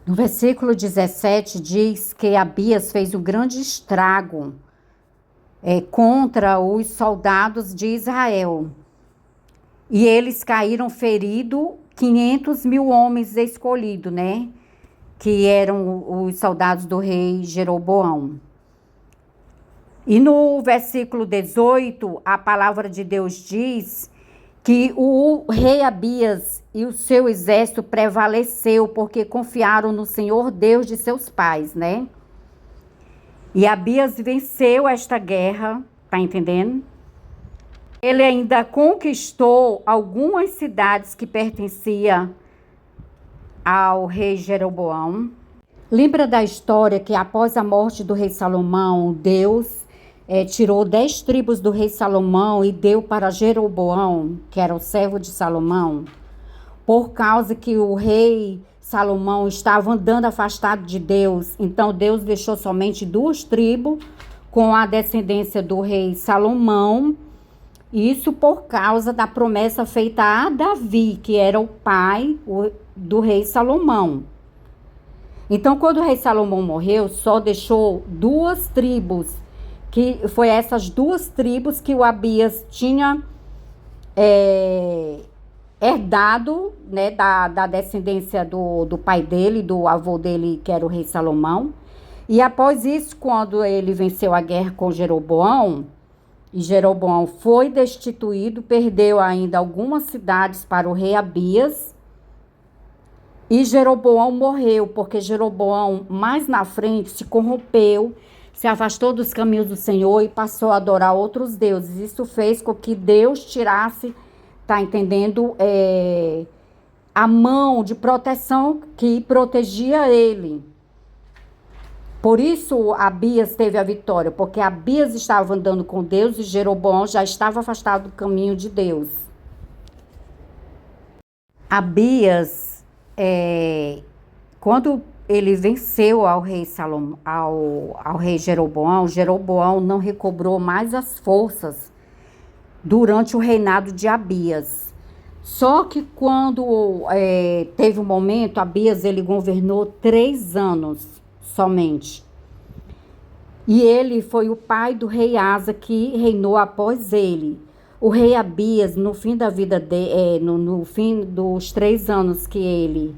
No versículo 17 diz que Abias fez um grande estrago contra os soldados de Israel. E eles caíram feridos, 500 mil homens escolhidos, né? Que eram os soldados do rei Jeroboão. E no versículo 18, a palavra de Deus diz que o rei Abias e o seu exército prevaleceu porque confiaram no Senhor Deus de seus pais, né? E Abias venceu esta guerra, tá entendendo? Ele ainda conquistou algumas cidades que pertenciam ao rei Jeroboão. Lembra da história que após a morte do rei Salomão, Deus tirou 10 tribos do rei Salomão e deu para Jeroboão, que era o servo de Salomão, por causa que o rei Salomão estava andando afastado de Deus. Então Deus deixou somente 2 tribos com a descendência do rei Salomão. Isso por causa da promessa feita a Davi, que era o pai do rei Salomão. Então, quando o rei Salomão morreu, só deixou 2 tribos, que foi essas 2 tribos que o Abias tinha herdado, né, da descendência do pai dele, do avô dele, que era o rei Salomão. E após isso, quando ele venceu a guerra com Jeroboão, e Jeroboão foi destituído, perdeu ainda algumas cidades para o rei Abias. E Jeroboão morreu, porque Jeroboão, mais na frente, se corrompeu, se afastou dos caminhos do Senhor e passou a adorar outros deuses. Isso fez com que Deus tirasse, tá entendendo? A mão de proteção que protegia ele. Por isso Abias teve a vitória, porque Abias estava andando com Deus e Jeroboão já estava afastado do caminho de Deus. Abias, quando ele venceu ao rei ao rei Jeroboão, Jeroboão não recobrou mais as forças durante o reinado de Abias. Só que quando teve um momento, Abias ele governou 3 anos somente. E ele foi o pai do rei Asa, que reinou após ele. O rei Abias, no fim da vida dele, no fim dos 3 anos que ele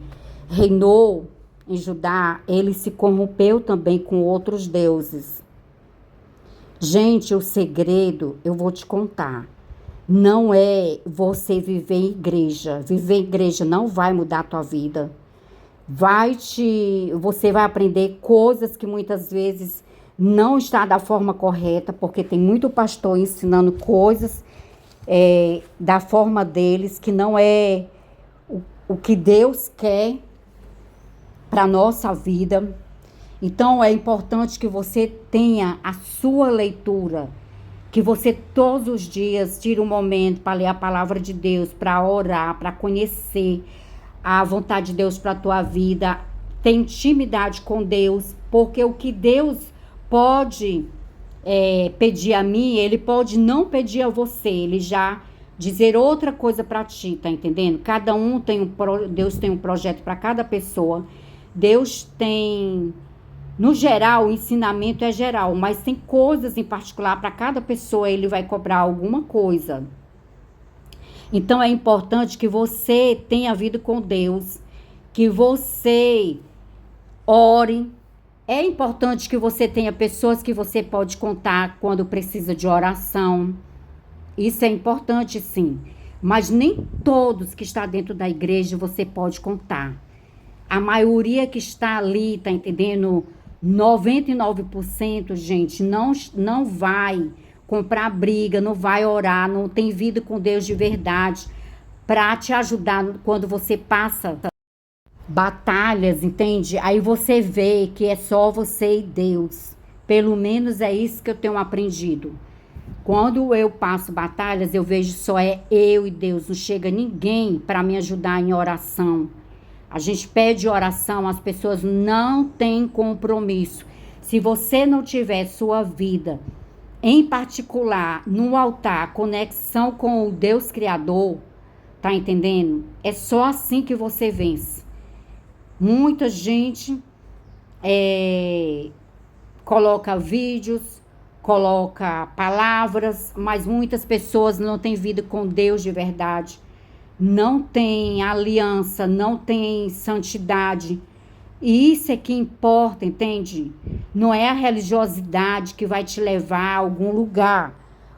reinou em Judá, ele se corrompeu também com outros deuses. Gente, o segredo eu vou te contar. Não é você viver em igreja. Viver em igreja não vai mudar a tua vida. Você vai aprender coisas que muitas vezes não está da forma correta, porque tem muito pastor ensinando coisas da forma deles, que não é o que Deus quer para a nossa vida. Então é importante que você tenha a sua leitura, que você todos os dias tire um momento para ler a palavra de Deus, para orar, para conhecer a vontade de Deus para a tua vida, ter intimidade com Deus, porque o que Deus pode pedir a mim, Ele pode não pedir a você, Ele já dizer outra coisa para ti, tá entendendo? Cada um tem Deus tem um projeto para cada pessoa. Deus tem, no geral, o ensinamento é geral, mas tem coisas em particular para cada pessoa, Ele vai cobrar alguma coisa. Então é importante que você tenha vida com Deus, que você ore. É importante que você tenha pessoas que você pode contar quando precisa de oração. Isso é importante, sim. Mas nem todos que estão dentro da igreja você pode contar. A maioria que está ali, tá entendendo? 99%, gente, não vai comprar briga, não vai orar, não tem vida com Deus de verdade para te ajudar quando você passa batalhas, entende? Aí você vê que é só você e Deus. Pelo menos é isso que eu tenho aprendido. Quando eu passo batalhas, eu vejo só eu e Deus, não chega ninguém para me ajudar em oração. A gente pede oração, as pessoas não têm compromisso. Se você não tiver sua vida, em particular, no altar, conexão com o Deus Criador, tá entendendo? É só assim que você vence. Muita gente coloca vídeos, coloca palavras, mas muitas pessoas não têm vida com Deus de verdade, não têm aliança, não têm santidade. E isso é que importa, entende? Não é a religiosidade que vai te levar a algum lugar.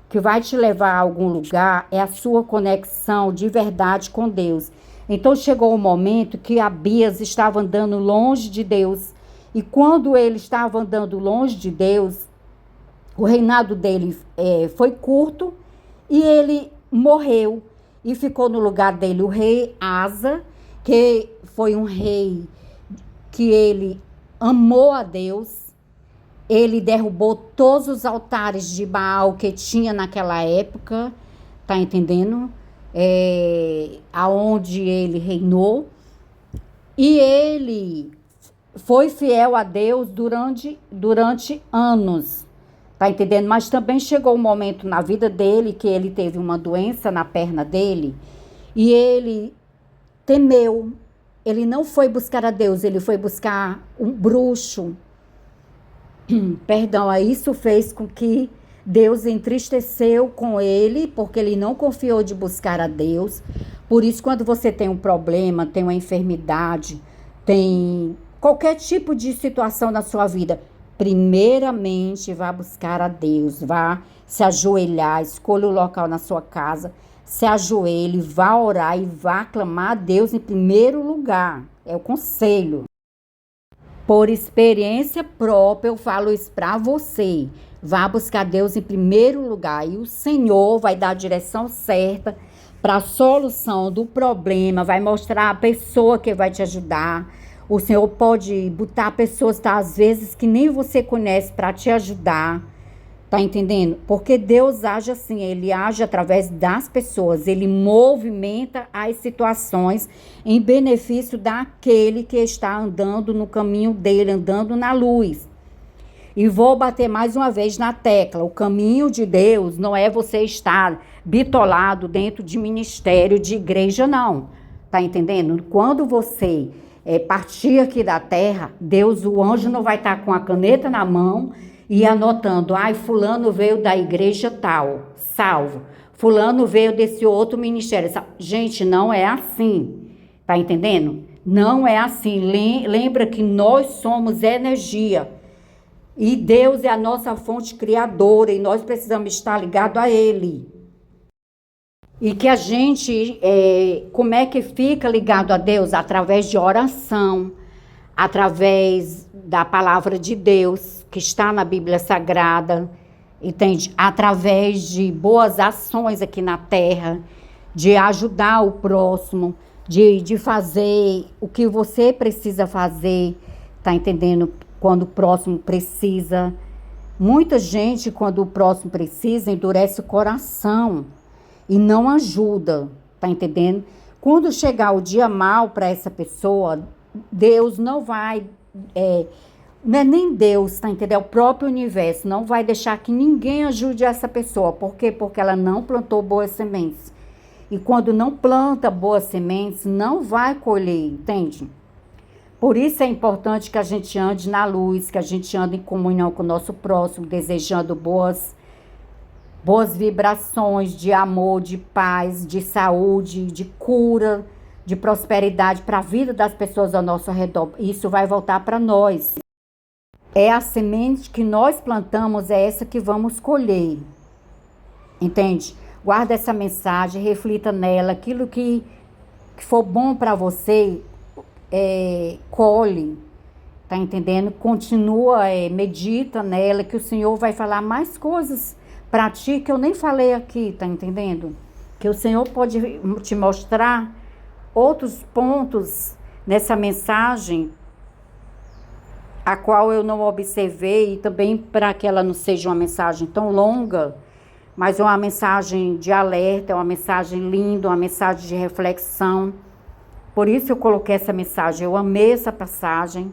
O que vai te levar a algum lugar é a sua conexão de verdade com Deus. Então chegou o momento que Abias estava andando longe de Deus. E quando ele estava andando longe de Deus, o reinado dele foi curto e ele morreu. E ficou no lugar dele o rei Asa, que foi um rei que ele amou a Deus. Ele derrubou todos os altares de Baal que tinha naquela época, tá entendendo? Aonde ele reinou. E ele foi fiel a Deus durante anos, tá entendendo? Mas também chegou um momento na vida dele que ele teve uma doença na perna dele e ele temeu. Ele não foi buscar a Deus, ele foi buscar um bruxo. Perdão, isso fez com que Deus entristeceu com ele, porque ele não confiou de buscar a Deus. Por isso, quando você tem um problema, tem uma enfermidade, tem qualquer tipo de situação na sua vida, primeiramente vá buscar a Deus, vá se ajoelhar, escolha o local na sua casa, se ajoelhe, vá orar e vá clamar a Deus em primeiro lugar. É o conselho. Por experiência própria, eu falo isso para você. Vá buscar Deus em primeiro lugar e o Senhor vai dar a direção certa para a solução do problema, vai mostrar a pessoa que vai te ajudar. O Senhor pode botar pessoas, tá, às vezes, que nem você conhece para te ajudar. Tá entendendo? Porque Deus age assim, ele age através das pessoas, ele movimenta as situações em benefício daquele que está andando no caminho dele, andando na luz. E vou bater mais uma vez na tecla, o caminho de Deus não é você estar bitolado dentro de ministério, de igreja, não. Tá entendendo? Quando você partir aqui da terra, Deus, o anjo não vai estar com a caneta na mão e anotando, fulano veio da igreja tal, salvo. Fulano veio desse outro ministério. Gente, não é assim. Tá entendendo? Não é assim. Lembra que nós somos energia. E Deus é a nossa fonte criadora e nós precisamos estar ligados a Ele. E que a gente, como é que fica ligado a Deus? Através de oração, através da palavra de Deus, que está na Bíblia Sagrada, entende? Através de boas ações aqui na terra, de ajudar o próximo, de fazer o que você precisa fazer, tá entendendo? Quando o próximo precisa. Muita gente, quando o próximo precisa, endurece o coração e não ajuda, tá entendendo? Quando chegar o dia mal para essa pessoa, Deus não vai, não é nem Deus, tá entendendo? É o próprio universo, não vai deixar que ninguém ajude essa pessoa. Por quê? Porque ela não plantou boas sementes. E quando não planta boas sementes, não vai colher, entende? Por isso é importante que a gente ande na luz, que a gente ande em comunhão com o nosso próximo, desejando boas vibrações de amor, de paz, de saúde, de cura, de prosperidade para a vida das pessoas ao nosso redor. Isso vai voltar para nós. É a semente que nós plantamos, é essa que vamos colher. Entende? Guarda essa mensagem, reflita nela. Aquilo que for bom para você, colhe. Tá entendendo? Continua, medita nela, que o Senhor vai falar mais coisas para ti que eu nem falei aqui, tá entendendo? Que o Senhor pode te mostrar outros pontos nessa mensagem, a qual eu não observei, e também para que ela não seja uma mensagem tão longa, mas é uma mensagem de alerta, é uma mensagem linda, uma mensagem de reflexão. Por isso eu coloquei essa mensagem, eu amei essa passagem,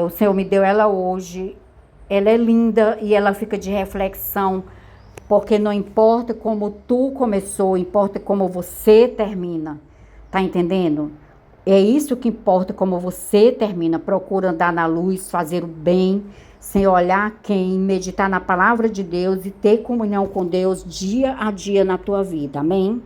o Senhor me deu ela hoje, ela é linda e ela fica de reflexão, porque não importa como tu começou, importa como você termina, tá entendendo? É isso que importa, como você termina. Procura andar na luz, fazer o bem, sem olhar quem, meditar na palavra de Deus e ter comunhão com Deus dia a dia na tua vida. Amém?